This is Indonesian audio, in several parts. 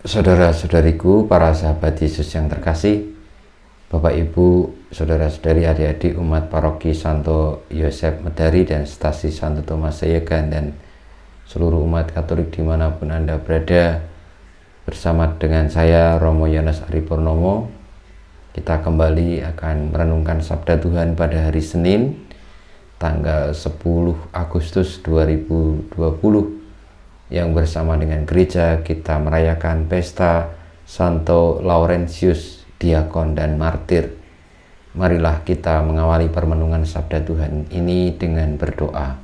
Saudara-saudariku, para sahabat Yesus yang terkasih, Bapak Ibu, saudara-saudari, adik-adik umat paroki Santo Yosef Medari dan Stasi Santo Thomas Sayegan dan seluruh umat Katolik dimanapun Anda berada, bersama dengan saya Romo Yones Ari Purnomo, kita kembali akan merenungkan Sabda Tuhan pada hari Senin tanggal 10 Agustus 2020 yang bersama dengan gereja kita merayakan pesta Santo Laurentius, diakon dan martir. Marilah kita mengawali permenungan Sabda Tuhan ini dengan berdoa.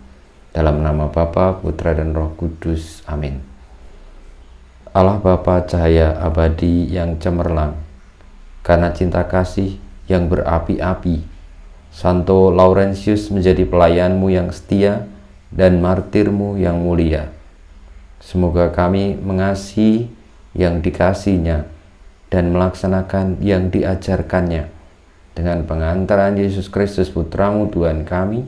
Dalam nama Bapa, Putra dan Roh Kudus. Amin. Allah Bapa cahaya abadi yang cemerlang, karena cinta kasih yang berapi-api, Santo Laurentius menjadi pelayanmu yang setia dan martirmu yang mulia. Semoga kami mengasihi yang dikasihnya dan melaksanakan yang diajarkannya dengan pengantaran Yesus Kristus Putramu Tuhan kami,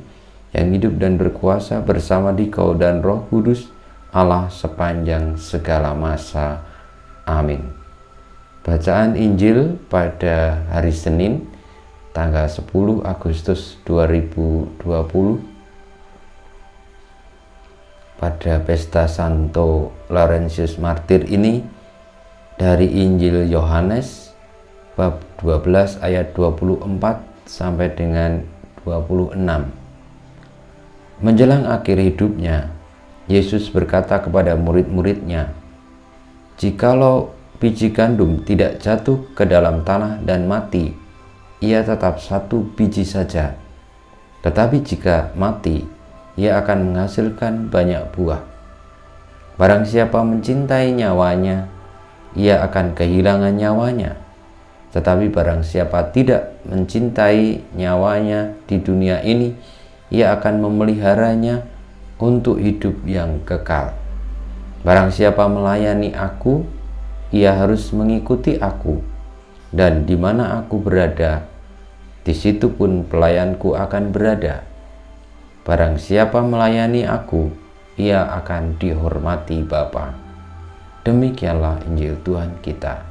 yang hidup dan berkuasa bersama Dikau dan Roh Kudus, Allah sepanjang segala masa. Amin. Bacaan Injil pada hari Senin tanggal 10 Agustus 2020 pada pesta Santo Laurentius Martir ini dari Injil Yohanes bab 12 ayat 24 sampai dengan 26. Menjelang akhir hidupnya, Yesus berkata kepada murid-muridnya, "Jikalau biji gandum tidak jatuh ke dalam tanah dan mati, ia tetap satu biji saja. Tetapi jika mati, ia akan menghasilkan banyak buah. Barang siapa mencintai nyawanya, ia akan kehilangan nyawanya. Tetapi barang siapa tidak mencintai nyawanya di dunia ini, ia akan memeliharanya untuk hidup yang kekal. Barang siapa melayani aku, ia harus mengikuti aku, dan di mana aku berada, di situ pun pelayanku akan berada. Barang siapa melayani aku, ia akan dihormati Bapa." Demikianlah Injil Tuhan kita.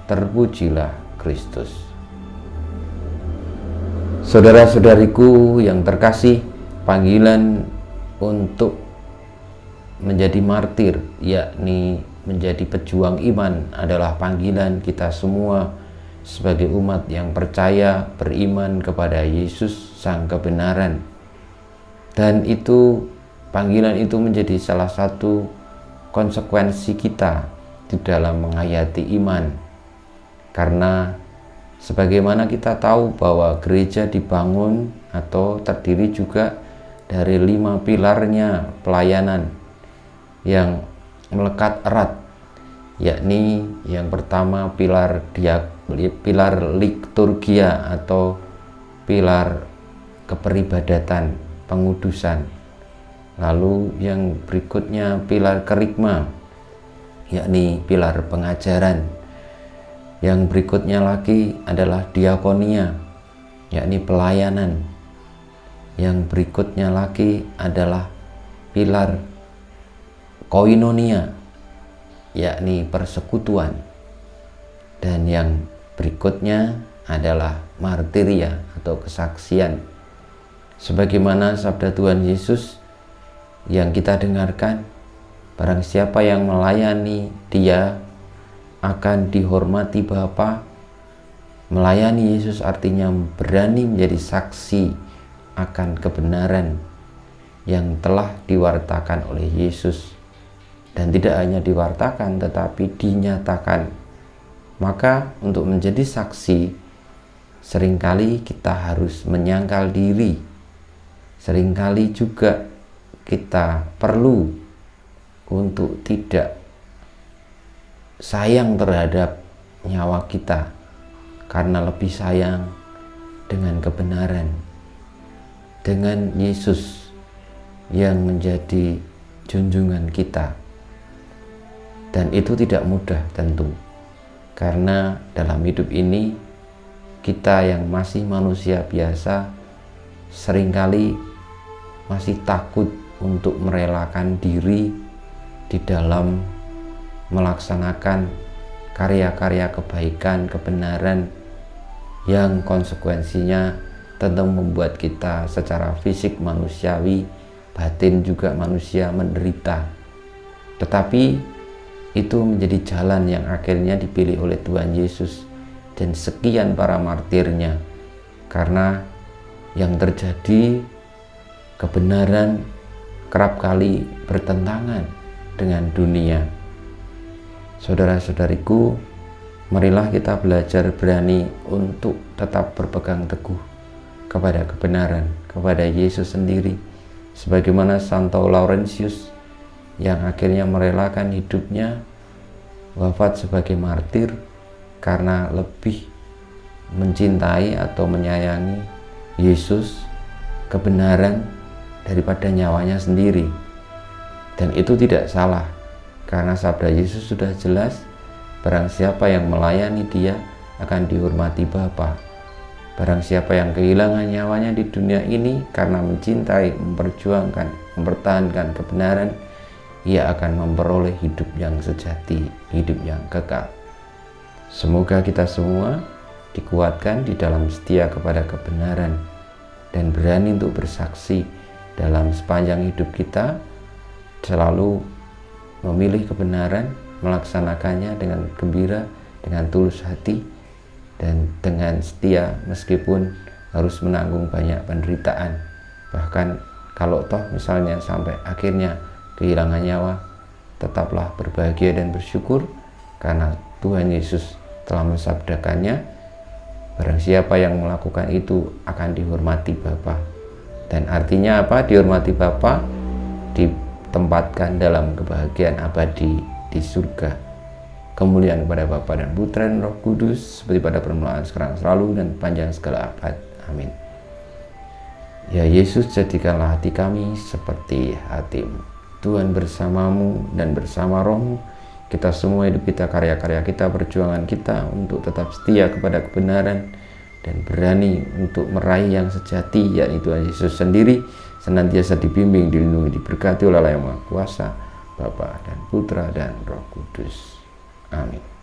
Terpujilah Kristus. Saudara-saudariku yang terkasih, panggilan untuk menjadi martir, yakni menjadi pejuang iman, adalah panggilan kita semua sebagai umat yang percaya, beriman kepada Yesus Sang Kebenaran. Dan panggilan itu menjadi salah satu konsekuensi kita di dalam menghayati iman. Karena sebagaimana kita tahu bahwa gereja dibangun atau terdiri juga dari 5 pilarnya pelayanan yang melekat erat, yakni yang pertama pilar liturgia atau pilar keperibadatan, pengudusan. Lalu yang berikutnya pilar kerigma, yakni pilar pengajaran. Yang berikutnya lagi adalah diakonia, yakni pelayanan. Yang berikutnya lagi adalah pilar koinonia, yakni persekutuan. Dan yang berikutnya adalah martiria atau kesaksian. Sebagaimana sabda Tuhan Yesus yang kita dengarkan, barang siapa yang melayani dia akan dihormati Bapa. Melayani Yesus artinya berani menjadi saksi akan kebenaran yang telah diwartakan oleh Yesus. Dan tidak hanya diwartakan tetapi dinyatakan. Maka untuk menjadi saksi, seringkali kita harus menyangkal diri. Seringkali juga kita perlu untuk tidak sayang terhadap nyawa kita, karena lebih sayang dengan kebenaran, dengan Yesus yang menjadi junjungan kita. Dan itu tidak mudah tentu, karena dalam hidup ini kita yang masih manusia biasa seringkali masih takut untuk merelakan diri di dalam melaksanakan karya-karya kebaikan, kebenaran yang konsekuensinya tentu membuat kita secara fisik manusiawi, batin juga manusia menderita. Tetapi itu menjadi jalan yang akhirnya dipilih oleh Tuhan Yesus dan sekian para martirnya, karena yang terjadi kebenaran kerap kali bertentangan dengan dunia. Saudara-saudariku, marilah kita belajar berani untuk tetap berpegang teguh kepada kebenaran, kepada Yesus sendiri, sebagaimana Santo Laurentius yang akhirnya merelakan hidupnya wafat sebagai martir karena lebih mencintai atau menyayangi Yesus, kebenaran, daripada nyawanya sendiri. Dan itu tidak salah, karena sabda Yesus sudah jelas, barang siapa yang melayani Dia akan dihormati Bapa. Barang siapa yang kehilangan nyawanya di dunia ini karena mencintai, memperjuangkan, mempertahankan kebenaran, ia akan memperoleh hidup yang sejati, hidup yang kekal. Semoga kita semua dikuatkan di dalam setia kepada kebenaran dan berani untuk bersaksi dalam sepanjang hidup kita, selalu memilih kebenaran, melaksanakannya dengan gembira, dengan tulus hati, dan dengan setia meskipun harus menanggung banyak penderitaan. Bahkan kalau toh misalnya sampai akhirnya kehilangan nyawa, tetaplah berbahagia dan bersyukur karena Tuhan Yesus telah mensabdakannya, barang siapa yang melakukan itu akan dihormati Bapa. Dan artinya apa? Dihormati Bapa, ditempatkan dalam kebahagiaan abadi di surga. Kemuliaan kepada Bapa dan Putra dan Roh Kudus, seperti pada permulaan, sekarang, selalu, dan panjang segala abad. Amin. Ya Yesus, jadikanlah hati kami seperti hati-Mu. Tuhan bersamamu dan bersama Roh-Mu. Kita semua hidup kita, karya-karya kita, perjuangan kita untuk tetap setia kepada kebenaran dan berani untuk meraih yang sejati, yakni Tuhan Yesus sendiri, senantiasa dibimbing, dilindungi, diberkati oleh Allah yang Maha Kuasa, Bapa dan Putra dan Roh Kudus. Amin.